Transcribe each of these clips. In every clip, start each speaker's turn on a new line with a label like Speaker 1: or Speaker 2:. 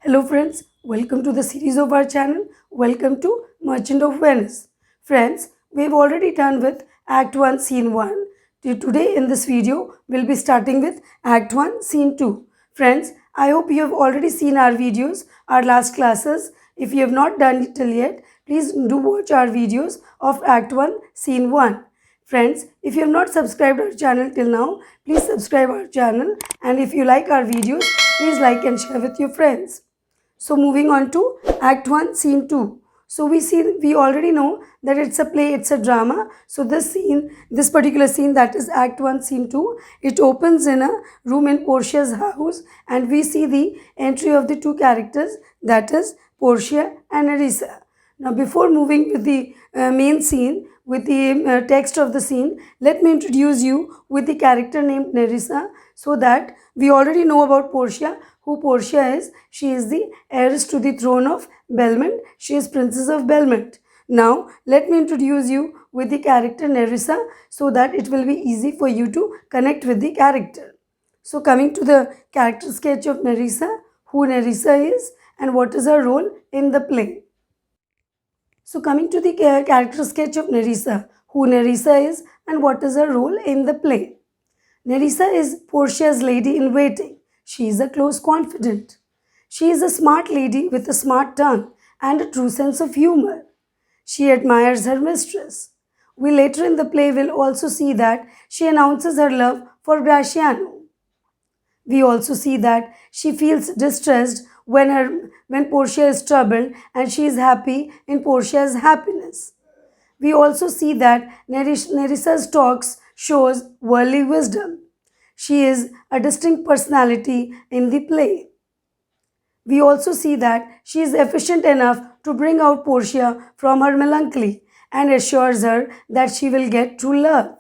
Speaker 1: Hello friends, welcome to the series of our channel. Welcome to Merchant of Venice. Friends, we have already done with Act 1 Scene 1. Today in this video, we'll be starting with Act 1 Scene 2. Friends, I hope you have already seen our videos, our last classes. If you have not done it till yet, please do watch our videos of Act 1 Scene 1. Friends, if you have not subscribed our channel till now, please subscribe our channel, and if you like our videos, please like and share with your friends. So moving on to Act 1 Scene 2. So we already know that it's a play, it's a drama. So this particular scene, that is Act 1 Scene 2, it opens in a room in Portia's house, and we see the entry of the two characters, that is Portia and Nerissa. Now before moving with the main scene, with the text of the scene, let me introduce you with the character named Nerissa, so that we already know about Portia, who Portia is. She is the heiress to the throne of Belmont. She is Princess of Belmont. Now let me introduce you with the character Nerissa, so that it will be easy for you to connect with the character. So coming to the character sketch of Nerissa, who Nerissa is and what is her role in the play. So coming to the character sketch of Nerissa, who Nerissa is and what is her role in the play. Nerissa is Portia's lady-in-waiting. She is a close confidant. She is a smart lady with a smart tongue and a true sense of humor. She admires her mistress. We later in the play will also see that she announces her love for Graciano. We also see that she feels distressed when Portia is troubled, and she is happy in Portia's happiness. We also see that Nerissa's talks shows worldly wisdom. She is a distinct personality in the play. We also see that she is efficient enough to bring out Portia from her melancholy and assures her that she will get true love.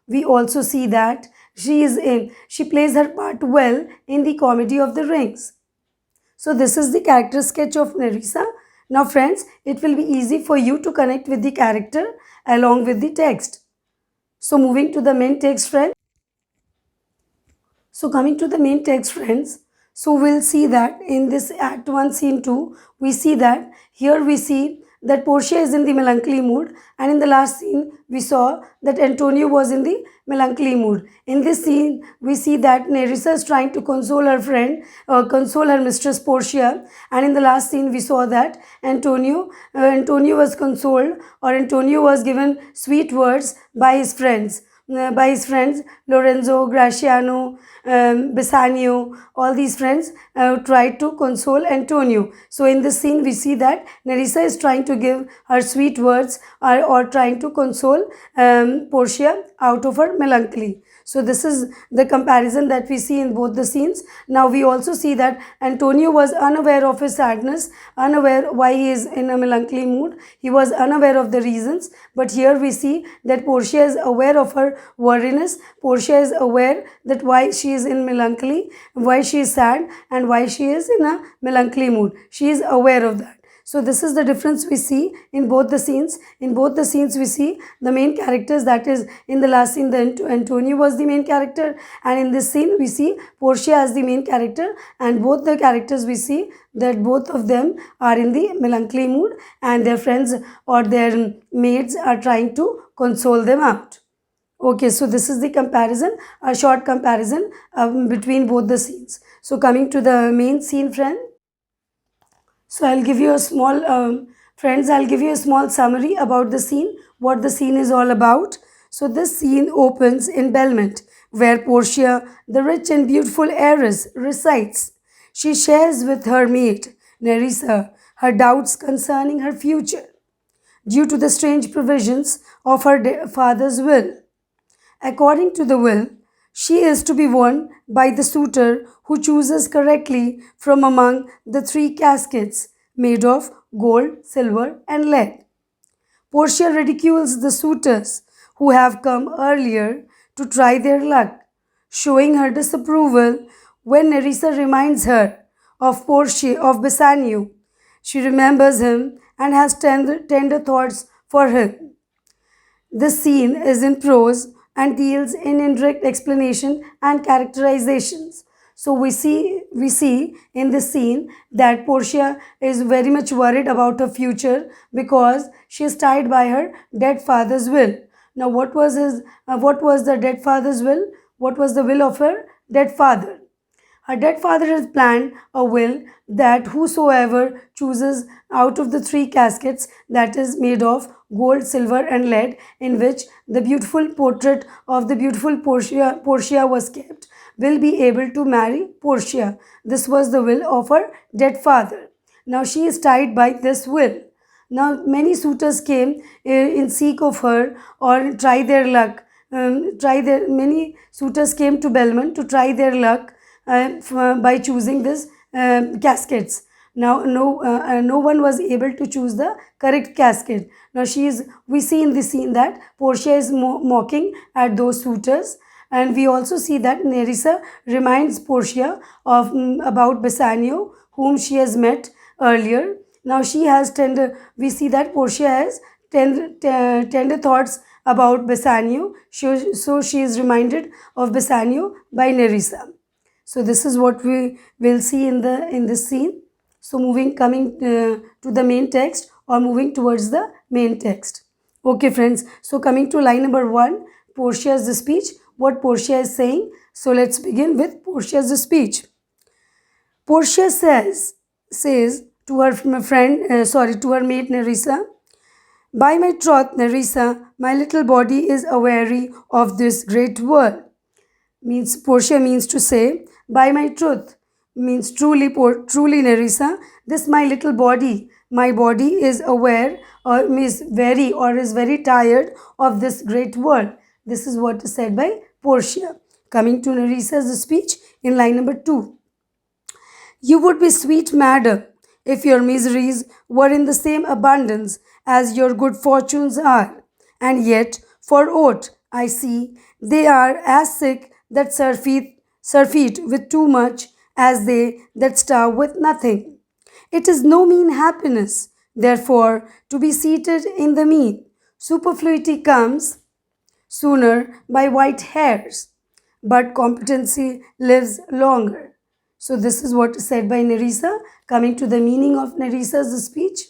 Speaker 1: We also see that she plays her part well in the Comedy of the Rings. So this is the character sketch of Nerissa. Now friends, it will be easy for you to connect with the character along with the text. So moving to the main text, friends. So coming to the main text, friends. So we'll see that in this Act 1 Scene 2, we see that here we see that Portia is in the melancholy mood, and in the last scene we saw that Antonio was in the melancholy mood. In this scene we see that Nerissa is trying to console her console her mistress Portia, and in the last scene we saw that Antonio was consoled, or Antonio was given sweet words by his friends. Lorenzo, Graciano, Bassanio, all these friends tried to console Antonio. So in this scene we see that Nerissa is trying to give her sweet words, or trying to console Portia out of her melancholy. So this is the comparison that we see in both the scenes. Now we also see that Antonio was unaware of his sadness, unaware why he is in a melancholy mood. He was unaware of the reasons. But here we see that Portia is aware of her worriness. Portia is aware that why she is in melancholy, why she is sad, and why she is in a melancholy mood. She is aware of that. So this is the difference we see in both the scenes. In both the scenes we see the main characters, that is in the last scene Antonio was the main character, and in this scene we see Portia as the main character, and both the characters we see that both of them are in the melancholy mood, and their friends or their maids are trying to console them out. Okay, so this is the comparison, a short comparison between both the scenes. So coming to the main scene, friend. So I'll give you a small, I'll give you a small summary about the scene, what the scene is all about. So this scene opens in Belmont, where Portia, the rich and beautiful heiress, resides. She shares with her maid, Nerissa, her doubts concerning her future, due to the strange provisions of her father's will. According to the will, she is to be won by the suitor who chooses correctly from among the three caskets made of gold, silver, and lead. Portia ridicules the suitors who have come earlier to try their luck, showing her disapproval when Nerissa reminds her of Bassanio. She remembers him and has tender thoughts for him. This scene is in prose and deals in indirect explanation and characterizations. So we see in this scene that Portia is very much worried about her future because she is tied by her dead father's will. Now, what was the dead father's will? What was the will of her dead father? Her dead father has planned a will that whosoever chooses out of the three caskets that is made of gold, silver, and lead, in which the beautiful portrait of the beautiful Portia was kept, will be able to marry Portia. This was the will of her dead father. Now she is tied by this will. Now many suitors came in seek of her or try their luck. Many suitors came to Belmont to try their luck by choosing this caskets. Now no one was able to choose the correct casket. Now we see in the scene that Portia is mocking at those suitors, and we also see that Nerissa reminds Portia of about Bassanio, whom she has met earlier. Now she has we see that Portia has tender thoughts about Bassanio, so she is reminded of Bassanio by Nerissa. So this is what we will see in this scene. So coming to the main text, or moving towards the main text. Okay friends, so coming to line number 1, Portia's speech, what Portia is saying. So let's begin with Portia's speech. Portia says to her to her mate Nerissa, "By my troth, Nerissa, my little body is aweary of this great world." Means Portia means to say, by my truth, means truly Nerissa, this my little body, my body is aware or is very tired of this great world. This is what is said by Portia. Coming to Nerissa's speech in line number 2. You would be sweet, madam, if your miseries were in the same abundance as your good fortunes are, and yet, for aught I see, they are as sick that surfeit with too much as they that starve with nothing. It is no mean happiness, therefore, to be seated in the mean. Superfluity comes sooner by white hairs, but competency lives longer. So this is what is said by Nerissa. Coming to the meaning of Nerissa's speech.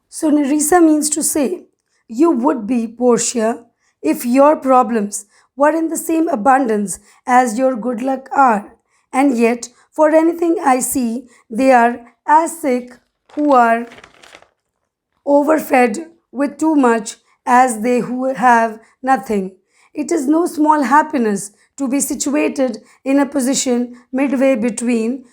Speaker 1: So Nerissa means to say, you would be, Portia, if your problems were in the same abundance as your good luck are, and yet for anything I see, they are as sick who are overfed with too much as they who have nothing. It is no small happiness to be situated in a position midway between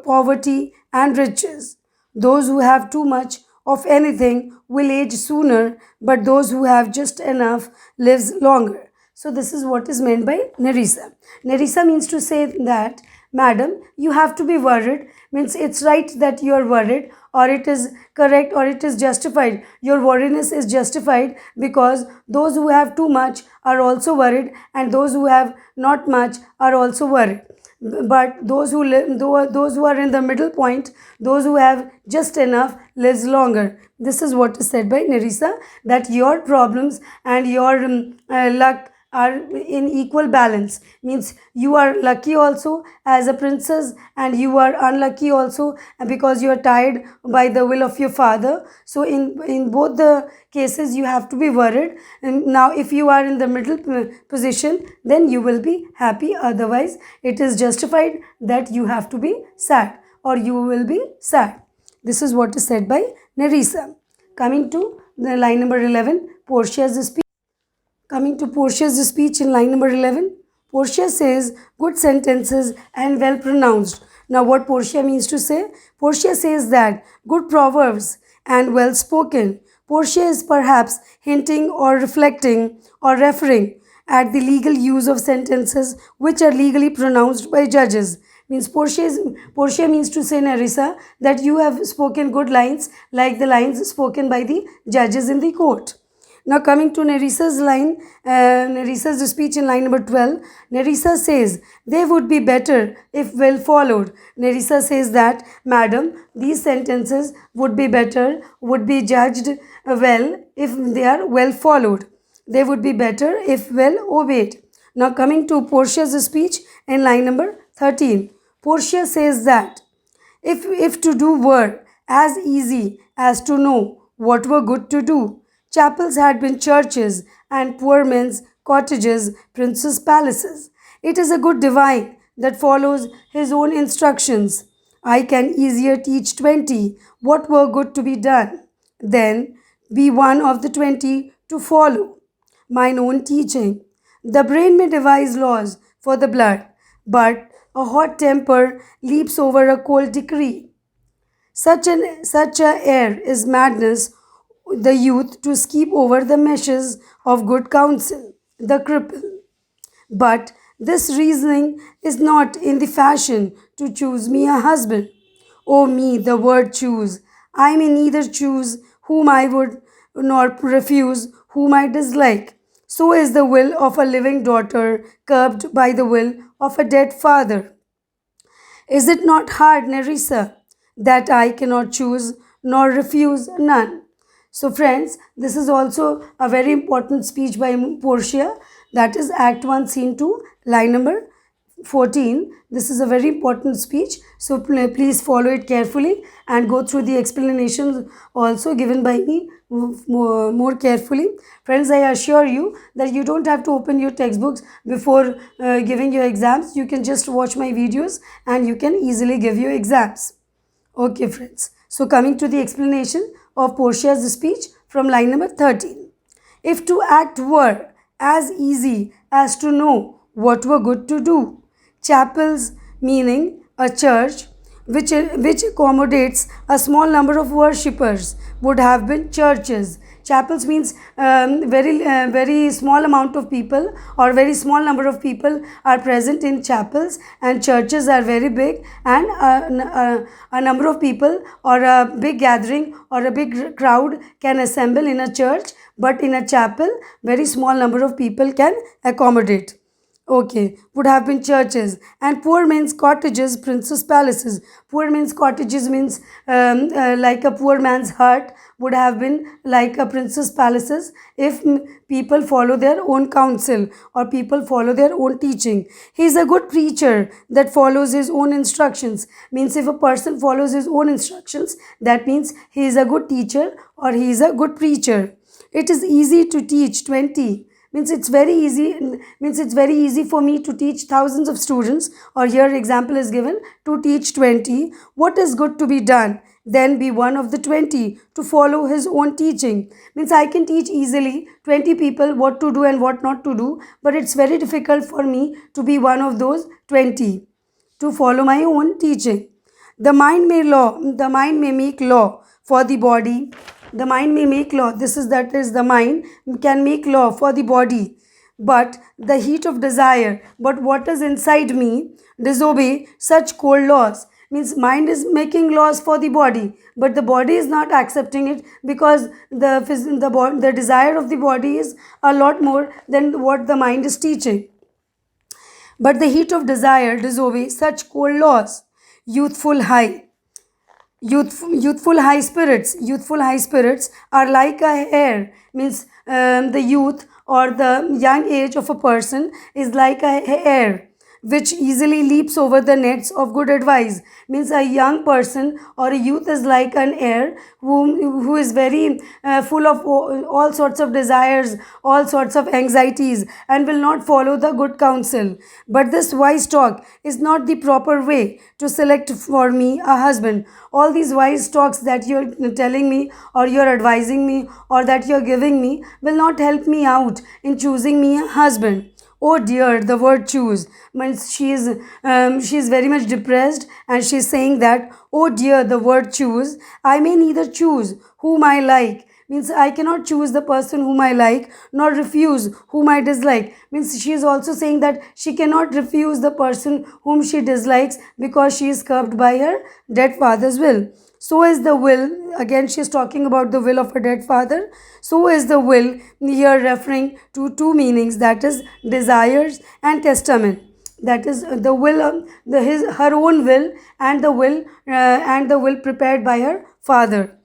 Speaker 1: poverty and riches. Those who have too much of anything will age sooner, but those who have just enough lives longer. So this is what is meant by Nerissa. Nerissa means to say that, madam, you have to be worried, means it's right that you are worried, or it is correct, or it is justified. Your worriness is justified because those who have too much are also worried, and those who have not much are also worried. But those who are in the middle point, those who have just enough, lives longer. This is what is said by Nerissa, that your problems and your luck are in equal balance. Means you are lucky also as a princess, and you are unlucky also because you are tied by the will of your father. So in both the cases you have to be worried. And now if you are in the middle position, then you will be happy. Otherwise it is justified that you have to be sad, or you will be sad. This is what is said by Nerissa. Coming to the line number 11, Portia's speech. Coming to Portia's speech in line number 11, Portia says, good sentences and well pronounced. Now what Portia means to say? Portia says that good proverbs and well spoken. Portia is perhaps hinting or reflecting or referring at the legal use of sentences which are legally pronounced by judges. Means Portia means to say, Nerissa, that you have spoken good lines like the lines spoken by the judges in the court. Now coming to Nerissa's speech in line number 12, Nerissa says, they would be better if well followed. Nerissa says that, madam, these sentences would be better, would be judged well if they are well followed. They would be better if well obeyed. Now coming to Portia's speech in line number 13. Portia says that if to do were as easy as to know what were good to do, chapels had been churches and poor men's cottages, princes' palaces. It is a good divine that follows his own instructions. I can easier teach 20 what were good to be done than be one of the 20 to follow mine own teaching. The brain may devise laws for the blood, but a hot temper leaps over a cold decree. Such a air is madness, the youth to skip over the meshes of good counsel, the cripple. But this reasoning is not in the fashion to choose me a husband. O me, the word choose. I may neither choose whom I would nor refuse whom I dislike. So is the will of a living daughter curbed by the will of a dead father. Is it not hard, Nerissa, that I cannot choose nor refuse none? So, friends, this is also a very important speech by Portia. That is Act 1, Scene 2, line number 14. This is a very important speech. So, please follow it carefully and go through the explanations also given by me more carefully. Friends, I assure you that you don't have to open your textbooks before giving your exams. You can just watch my videos and you can easily give your exams. Okay, friends. So, coming to the explanation of Portia's speech from line number 13. If to act were as easy as to know what were good to do, chapels, meaning a church which accommodates a small number of worshippers, would have been churches. Chapels means very small amount of people or very small number of people are present in chapels, and churches are very big, and a number of people or a big gathering or a big crowd can assemble in a church, but in a chapel very small number of people can accommodate. Okay, would have been churches. And poor men's cottages, princes' palaces. Poor men's cottages means like a poor man's hut, would have been like a prince's palaces if people follow their own counsel or people follow their own teaching. He is a good preacher that follows his own instructions. Means if a person follows his own instructions, that means he is a good teacher or he is a good preacher. It is easy to teach 20. Means it's very easy for me to teach thousands of students, or here example is given to teach 20 what is good to be done, then be one of the 20 to follow his own teaching. Means I can teach easily 20 people what to do and what not to do, but it's very difficult for me to be one of those 20 to follow my own teaching. The mind may make law for the body. The mind may make law. That is the mind can make law for the body. But the heat of desire, but what is inside me, disobey such cold laws. Means mind is making laws for the body, but the body is not accepting it because the desire of the body is a lot more than what the mind is teaching. But the heat of desire disobey such cold laws. Youthful high youthful high spirits are like a hair. Means the youth or the young age of a person is like a hair which easily leaps over the nets of good advice. Means a young person or a youth is like an air who is very full of all sorts of desires, all sorts of anxieties, and will not follow the good counsel. But this wise talk is not the proper way to select for me a husband. All these wise talks that you're telling me or you're advising me or that you're giving me will not help me out in choosing me a husband. Oh dear, the word choose means she is very much depressed, and she is saying that, oh dear, the word choose. I may neither choose whom I like. Means I cannot choose the person whom I like nor refuse whom I dislike. Means she is also saying that she cannot refuse the person whom she dislikes because she is curbed by her dead father's will. So is the will. Again, she is talking about the will of her dead father. So is the will, here referring to two meanings, that is desires and testament. That is the will, her own will, and the will prepared by her father.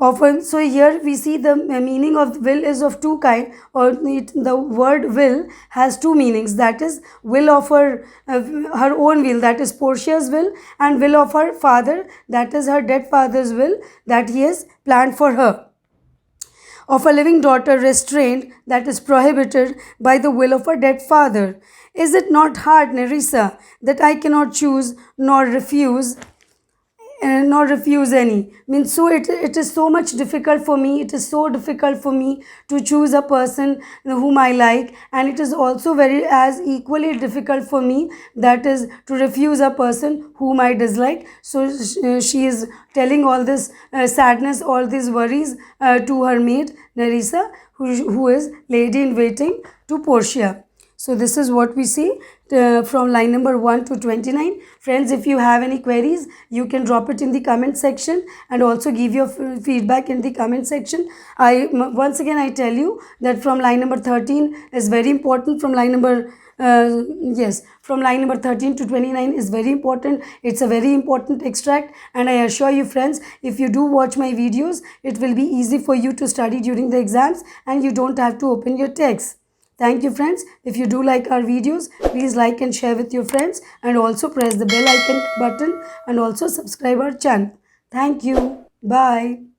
Speaker 1: Often, so here we see the meaning of will is of two kind, or the word will has two meanings, that is will of her own will, that is Portia's will, and will of her father, that is her dead father's will, that he has planned for her. Of a living daughter restrained, that is prohibited by the will of a dead father. Is it not hard, Nerissa, that I cannot choose nor refuse any? Means, so it is so much difficult for me, it is so difficult for me to choose a person whom I like, and it is also very as equally difficult for me, that is to refuse a person whom I dislike. So she is telling all this sadness, all these worries to her maid Nerissa, who is lady in waiting to Portia. So this is what we see from line number 1 to 29. Friends, if you have any queries, you can drop it in the comment section, and also give your feedback in the comment section. Once again I tell you that from line number 13 is very important. From line number from line number 13 to 29 is very important. It's a very important extract, and I assure you friends, if you do watch my videos, it will be easy for you to study during the exams, and you don't have to open your text. Thank you friends. If you do like our videos, please like and share with your friends, and also press the bell icon button, and also subscribe our channel. Thank you. Bye.